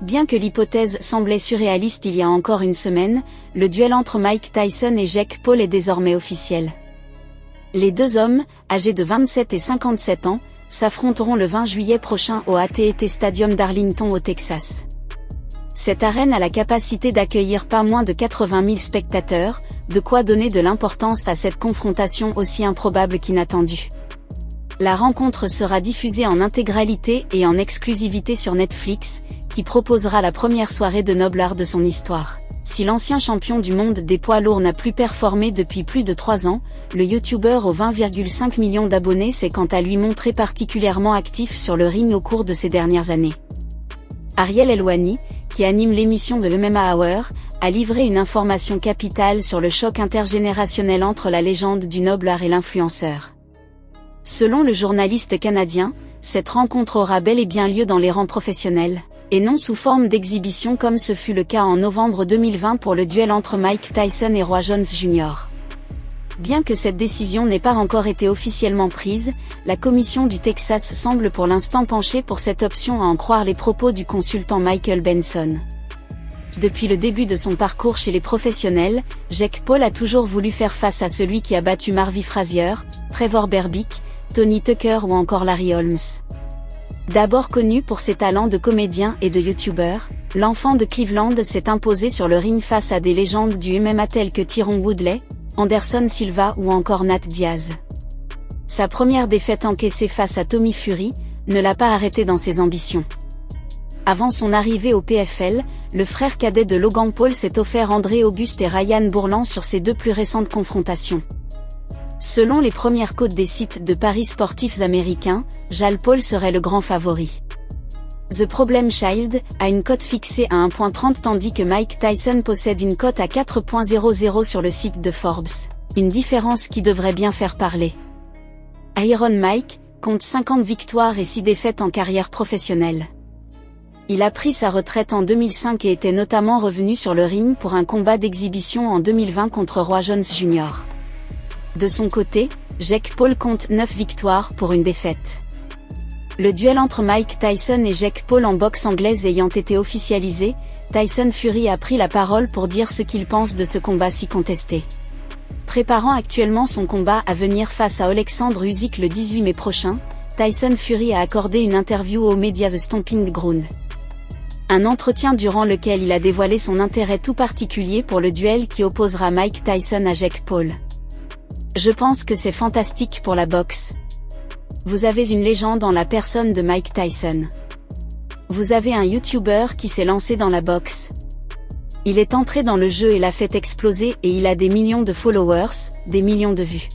Bien que l'hypothèse semblait surréaliste il y a encore une semaine, le duel entre Mike Tyson et Jake Paul est désormais officiel. Les deux hommes, âgés de 27 et 57 ans, s'affronteront le 20 juillet prochain au AT&T Stadium d'Arlington au Texas. Cette arène a la capacité d'accueillir pas moins de 80 000 spectateurs, de quoi donner de l'importance à cette confrontation aussi improbable qu'inattendue. La rencontre sera diffusée en intégralité et en exclusivité sur Netflix, qui proposera la première soirée de Noble Art de son histoire. Si l'ancien champion du monde des poids lourds n'a plus performé depuis plus de 3 ans, le YouTuber aux 20,5 millions d'abonnés s'est quant à lui montré particulièrement actif sur le ring au cours de ces dernières années. Ariel Helwani, qui anime l'émission de MMA Hour, a livré une information capitale sur le choc intergénérationnel entre la légende du noble art et l'influenceur. Selon le journaliste canadien, cette rencontre aura bel et bien lieu dans les rangs professionnels, et non sous forme d'exhibition comme ce fut le cas en novembre 2020 pour le duel entre Mike Tyson et Roy Jones Jr. Bien que cette décision n'ait pas encore été officiellement prise, la commission du Texas semble pour l'instant pencher pour cette option à en croire les propos du consultant Michael Benson. Depuis le début de son parcours chez les professionnels, Jake Paul a toujours voulu faire face à celui qui a battu Marvin Frazier, Trevor Berbick, Tony Tucker ou encore Larry Holmes. D'abord connu pour ses talents de comédien et de youtubeur, l'enfant de Cleveland s'est imposé sur le ring face à des légendes du MMA telles que Tyron Woodley, Anderson Silva ou encore Nate Diaz. Sa première défaite encaissée face à Tommy Fury ne l'a pas arrêté dans ses ambitions. Avant son arrivée au PFL, le frère cadet de Logan Paul s'est offert André Auguste et Ryan Bourland sur ses deux plus récentes confrontations. Selon les premières cotes des sites de paris sportifs américains, Jake Paul serait le grand favori. The Problem Child a une cote fixée à 1,30 tandis que Mike Tyson possède une cote à 4,00 sur le site de Forbes, une différence qui devrait bien faire parler. Iron Mike compte 50 victoires et 6 défaites en carrière professionnelle. Il a pris sa retraite en 2005 et était notamment revenu sur le ring pour un combat d'exhibition en 2020 contre Roy Jones Jr. De son côté, Jake Paul compte 9 victoires pour une défaite. Le duel entre Mike Tyson et Jake Paul en boxe anglaise ayant été officialisé, Tyson Fury a pris la parole pour dire ce qu'il pense de ce combat si contesté. Préparant actuellement son combat à venir face à Alexandre Usyk le 18 mai prochain, Tyson Fury a accordé une interview aux médias The Stomping Ground. Un entretien durant lequel il a dévoilé son intérêt tout particulier pour le duel qui opposera Mike Tyson à Jake Paul. Je pense que c'est fantastique pour la boxe. Vous avez une légende en la personne de Mike Tyson. Vous avez un YouTuber qui s'est lancé dans la boxe. Il est entré dans le jeu et l'a fait exploser et il a des millions de followers, des millions de vues.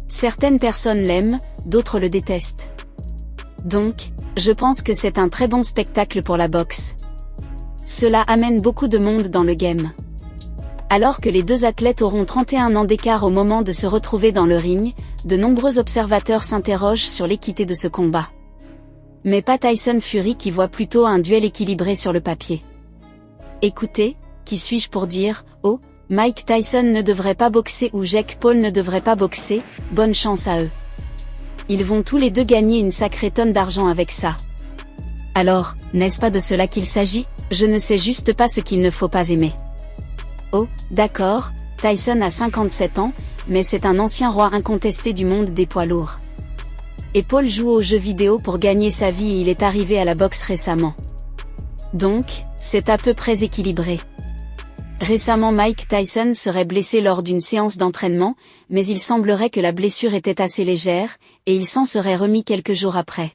Certaines personnes l'aiment, d'autres le détestent. Donc, je pense que c'est un très bon spectacle pour la boxe. Cela amène beaucoup de monde dans le game. Alors que les deux athlètes auront 31 ans d'écart au moment de se retrouver dans le ring, de nombreux observateurs s'interrogent sur l'équité de ce combat. Mais pas Tyson Fury qui voit plutôt un duel équilibré sur le papier. Écoutez, qui suis-je pour dire, oh, Mike Tyson ne devrait pas boxer ou Jake Paul ne devrait pas boxer, bonne chance à eux. Ils vont tous les deux gagner une sacrée tonne d'argent avec ça. Alors, n'est-ce pas de cela qu'il s'agit? Je ne sais juste pas ce qu'il ne faut pas aimer. Oh, d'accord, Tyson a 57 ans, mais c'est un ancien roi incontesté du monde des poids lourds. Et Paul joue aux jeux vidéo pour gagner sa vie et il est arrivé à la boxe récemment. Donc, c'est à peu près équilibré. Récemment Mike Tyson serait blessé lors d'une séance d'entraînement, mais il semblerait que la blessure était assez légère, et il s'en serait remis quelques jours après.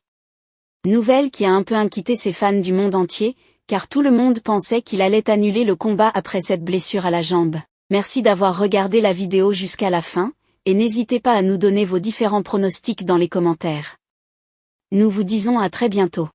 Nouvelle qui a un peu inquiété ses fans du monde entier, car tout le monde pensait qu'il allait annuler le combat après cette blessure à la jambe. Merci d'avoir regardé la vidéo jusqu'à la fin, et n'hésitez pas à nous donner vos différents pronostics dans les commentaires. Nous vous disons à très bientôt.